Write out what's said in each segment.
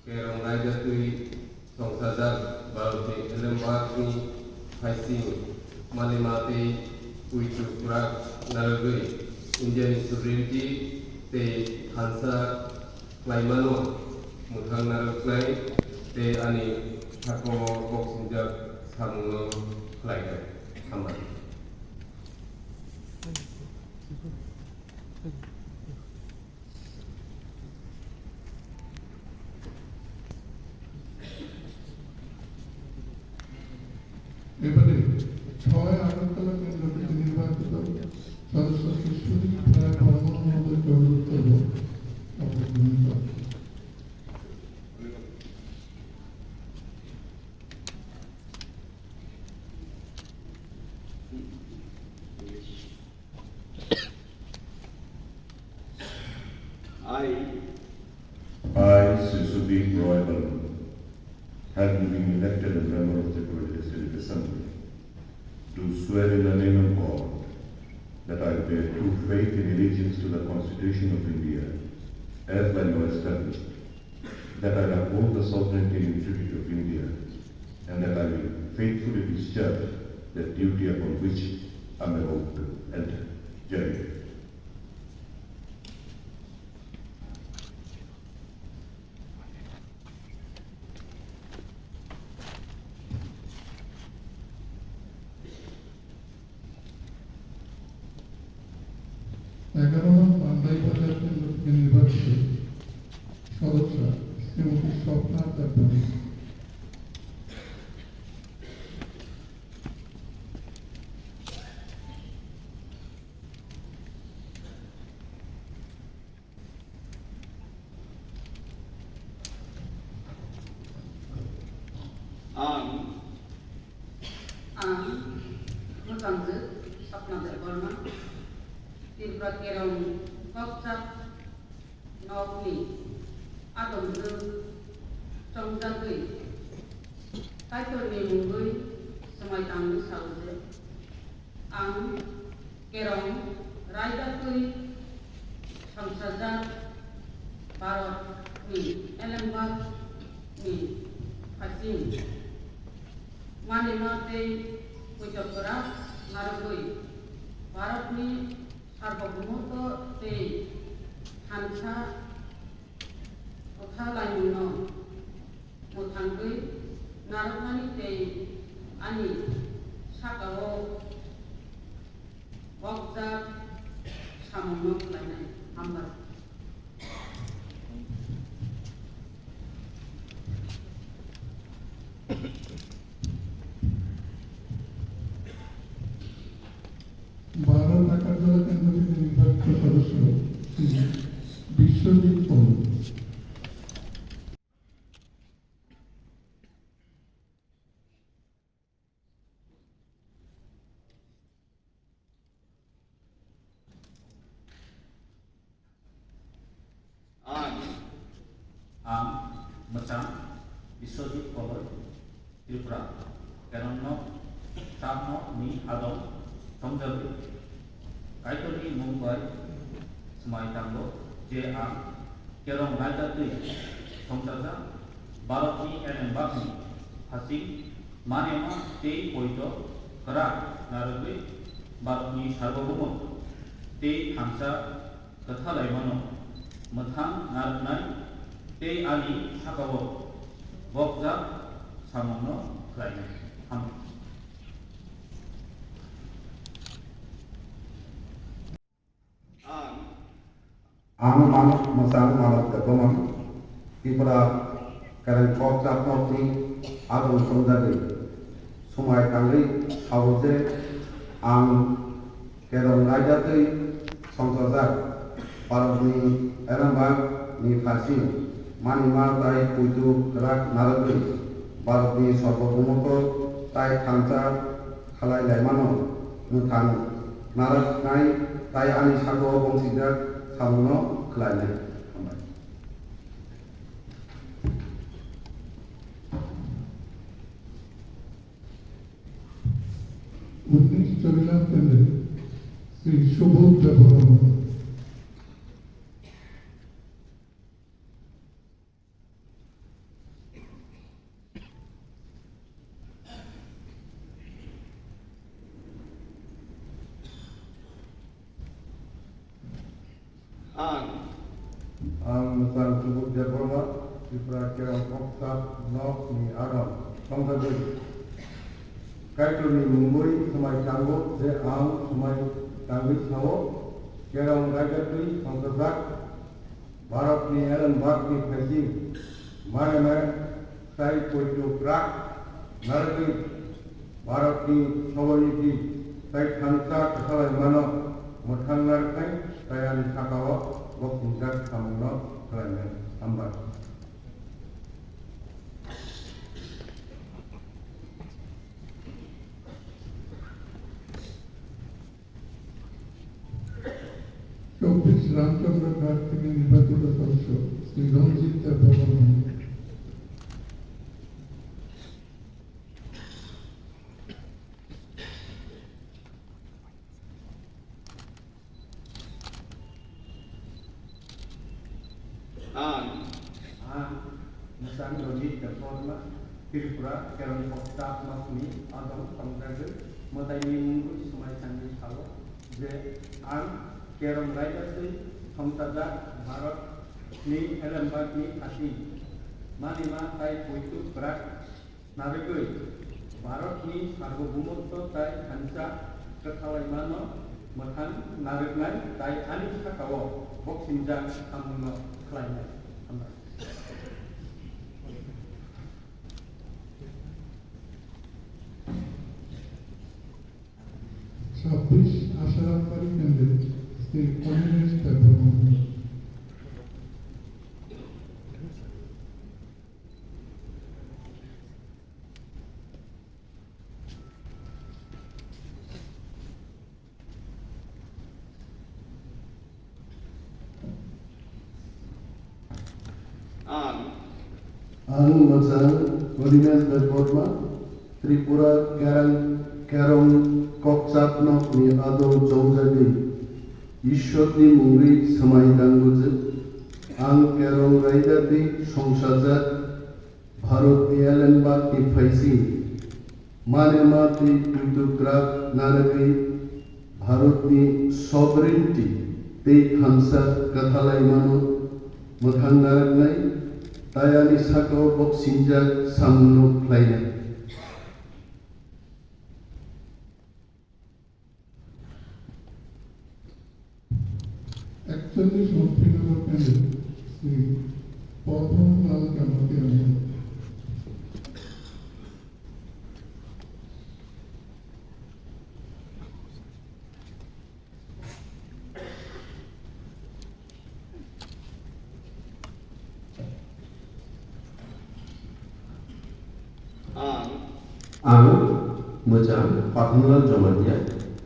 Kerong Rajatui Songsadak Balti Elembakni Haising Malimati Uitu Kurak Naragui Indian sovereignty Te Hansa Klaimano Muthang Naraklai Te Ani Hakomo Boksinjak Samuno Klaikai Hamad. এবারে 6 আগরতলা কেন্দ্র থেকে নির্বাচিত সদস্য শিশুদের প্রায় বার্মান মহোদয়কে অনুরোধ করব অংশগ্রহণ করতে। I, Sudip Barman, having been elected as member of the Legislative Assembly, do swear in the name of God that I bear true faith and allegiance to the Constitution of India, as by law established, that I will uphold the sovereignty and integrity of India, and that I will faithfully discharge the duty upon which I am about to enter. Jai. বান্দাই বাজার কেন্দ্র থেকে নির্বাচিত সদস্য শ্রীমতী স্বপ্না তাং খা। Barman, Tipra Khoroksa Sudip, Adam trong gia đình cái tôi niềm vui Swmai Tang Kha ang kerong raja tui samsajat Bharat ni elembak ni hasim manimate ucapura narugui Bharat ni sarvabhaumoto te hansa Kotha Laimuno Muthangui Narokmani te ani Sakao Bokja Samono Lainai Hambat. বারো আগরতলা কেন্দ্র থেকে নির্বাচিত সদস্য বিশ্বজিৎ পল। Mla Swmai Tipra Motha Thongjabi Kaitoni Mumbai Swmai Tang Kha je ang kerong Rajatui Songsaja Barokni Elembakni Hasing Manema te poito Kara Narugui Barokni Sarvabhaumot te Hansa Kotha Laimano Muthang Naruknai te ani Sakao Bokja Samono Lainai Hambat. Ang manuk masang malak ketomang Tipra Khoroksa Sudip Adam Swmai Tang Kha ang kerong Rajatui Songsajar Bharat ni elembak ni hasim manimate uitu kurak naragui Bharat ni sarvabhaumoto tai hansa khalai laimano muthang naraknai tai ani sakao boksinjak samono klaikai hambat. উনিশ চরিলাম কেন্দ্রে শ্রী সুবোধ ব্যবহার Ang Musang Subuk Barman, Tipra Khoroksa Sudip ni Adam Songsadoi. Kaitoni Mungui Swmai Tang je ang Swmai Tang Kha Kerong Raijatui Songsajak Bharat ni Alan Bak ni Phaising Mane Sai Poitu Krak Naragi Bharat ni Soboriti Sai Thansa Kathalai Mano Mothang Narkai Sayan Sakawa Boksingkat Samungno Khalainan Hambat. চব্বিশ রামচন্দ্র ঘাট থেকে নির্বাচিত সদস্য শ্রী রঞ্জিত Barman. Musang Rojit Barman, Tipra Khoroksa Sudip Adam Songsadoi. Motai ni Mungui Swmai Tang Kha je ang Kerong Raijatui Songsajak Bharat ni Elembak ni Phaising Manima Tai Poitu Krak Naragi Bharat ni Sarbobhumotto Tai Thansa Kathalai Mano Mothang Nargnai Tai Ani Sakawo Boksingkat Samungno Khalainan Hambat. ছাব্বিশ আশারামবাড়ি কেন্দ্রে Shri communist Barman. Ang Musang Barman, Tipra Khoroksa Sudip ni Adam Songsadoi. Ishwari Mungui Swmai Tang je ang Kerong Raijatui Songsajak Bharat ni Elembak ni Phaising Manima Tai Poitu Krak Naragi Bharat ni Sovereignty Tai Thansa Kathalai Mano Mothang Nargnai Tai Ani Sakawo Boksingkat Samungno Khalainan. একচল্লিশ মন্ত্রীনগর কেন্দ্রে Shri Padmalal কামাতি Ahmed. Ang Mujang Pathnal Jomatia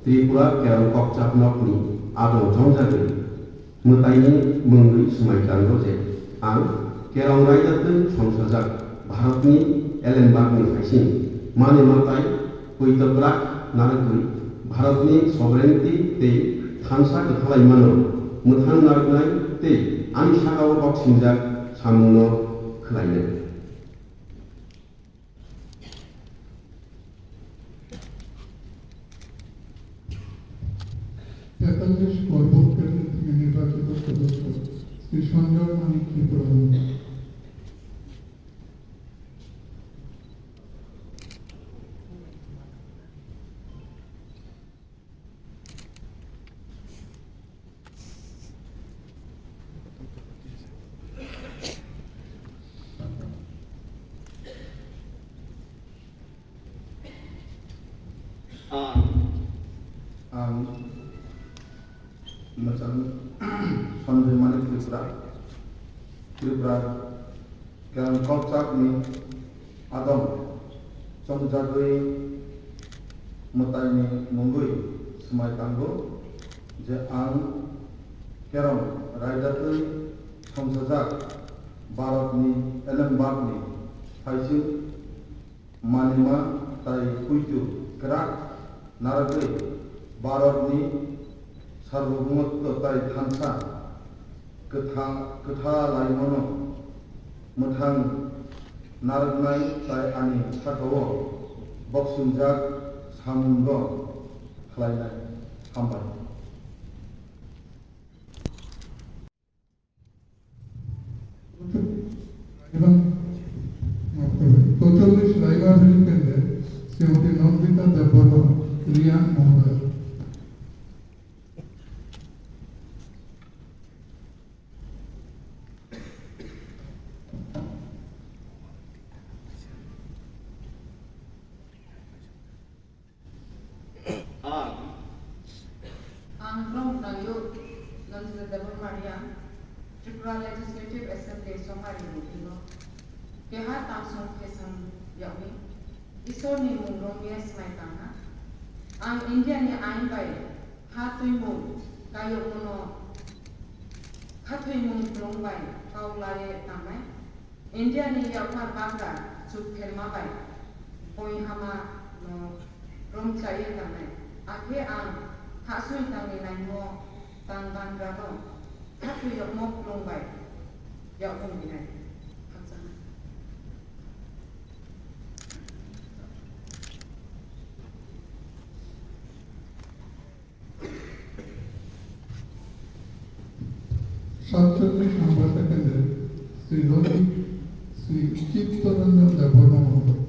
Tipra Khoroksa Sudip ni Adam Songsadoi. Motai ni Mungui Swmai Tang je ang Kerong Raijatui Songsajak Bharat ni Elembak ni Phaising Manima Tai Poitu Krak Naragi Bharat ni Sovereignty Tai Thansa Kathalai Mano Mothang Nargnai Tai Ani Sakawo Boksingkat Samungno Khalainan. তেতাল্লিশ পর্বত কেন্দ্র থেকে নির্বাচিত সদস্য শ্রী সঞ্জয় মানিক ত্রিপুরা মথা। Musang Sanjay Manik Tipra Khoroksa Sudip Adam Songsadoi. Motai ni Mungui Swmai Tang je ang Kerong Raijatui Songsajak Bharat ni Elembak ni Phaising Manima Tai Poitu Krak Naragi Bharat ni Sarbobhumotto Tai Thansa Kathalai Mano Mothang Nargnai Tai Ani Sakawo Boksingkat Samungno Khalainan Hambat. এবং ৪৪ রাইবার কেন্দ্রে শ্রীমতী নন্দিতা দেববর্মা রিয়ান মহোদয়। Ang Rong Nayo, Nandita Deborah Mariam, Tipra Legislative Assembly Swmai Tang Kha, Tamsong Kesam Yawi, Isoni Mung Swmai Tang Kha, Ang India ni Ain Bai, Hatui Mung, Kayo Mono, Hatui Mung Long Bai, Kaulare Tamai, India ni Yakwa Bagra, Chukhelma Bai, Poi Hama no Rom Chai Tamai, Ake Ang Swmai Tang ni Nai Mo Tang Ban Rano, Hatui Yak Mok Long Bai, Yak Mung ni Nai. সাতচল্লিশ নম্বর সেকেন্ডে শ্রী চিত্তরঞ্জন দেববর্মা মহোদয়।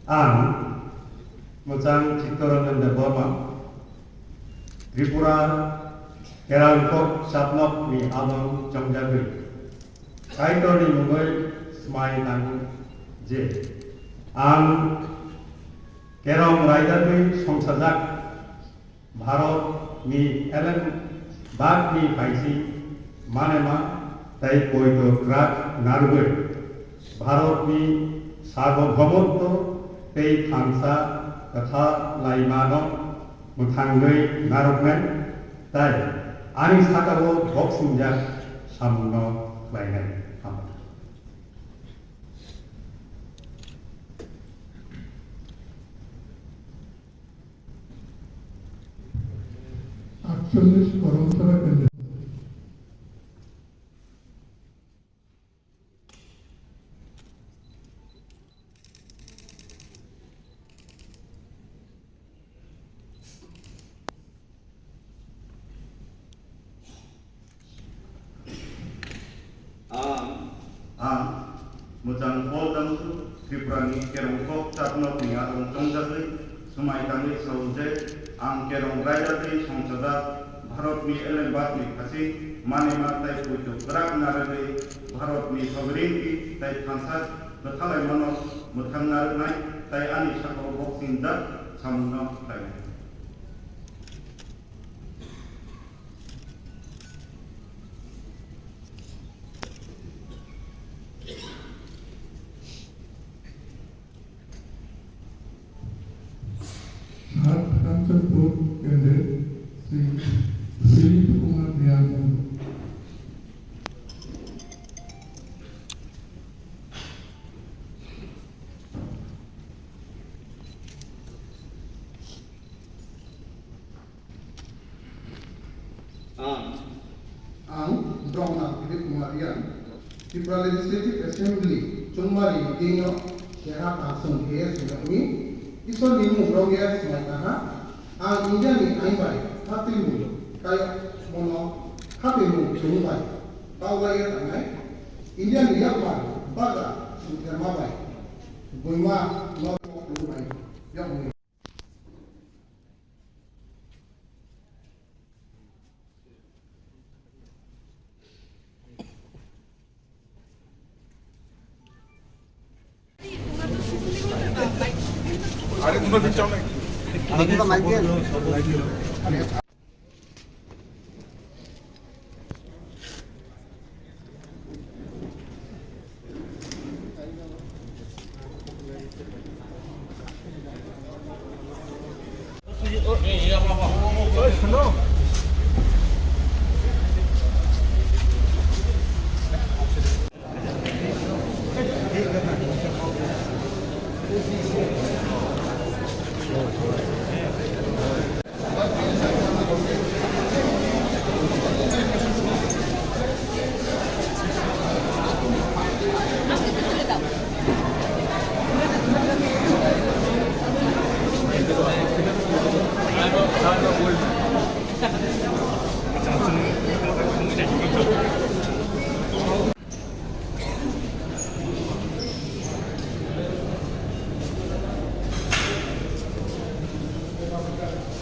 Ang Mojang Chittoranjan Deborma Tripura Khoroksa Sudip ni Adong Jongjagri Kaitori Mungoi Swmai Tang Je Ang Kerong Raidari Songsajak Bharat ni Ellen Bag ni Paisi Manema Tai Poito Krak Nargoi Bharat ni সার্বভৌমত্ব এই থামসা তথা লাইমানক মুথাঙ্গৈ নারকমেন তাই আনি সাকাবো বক্সিংজাক সামন লাইনাই হাম 48 করমসরা কেন্দ্রে Mojang Poldansu Tipra ni Khoroksa Sudip ni Adong Jongjagri Swmai Tang Kha Ang Kerong Raidari Songsajak Bharat ni Ellen Bag ni Paisi Manema Tai Poito Krak Nargoi Bharat ni Sovereignty Tai Thansat Bethalai Manok Muthang Nargnai Tai Ani Sako Boxing Dak Samno Tai Kanchanpur কেন্দ্রে শ্রী দিলীপ কুমার রিয়ান মহোদয়। Ang Drona Dilip Kumar Rian, Tipra Legislative Assembly Chungmari Dino Kera Tangsong Khe Sungami, Isol Limu Rogia Swmai Tang Kha, Ang India ni Ain Bai, Hatui Mung, Kayo Mono, Hatui Mung Long Bai, Kaulare Tamai, India ni Yakwa Bagra Chukhelma Bai, Goima No Long Bai, Yak Mung. 아니 누가 됐잖아. 누가 말게? Kha.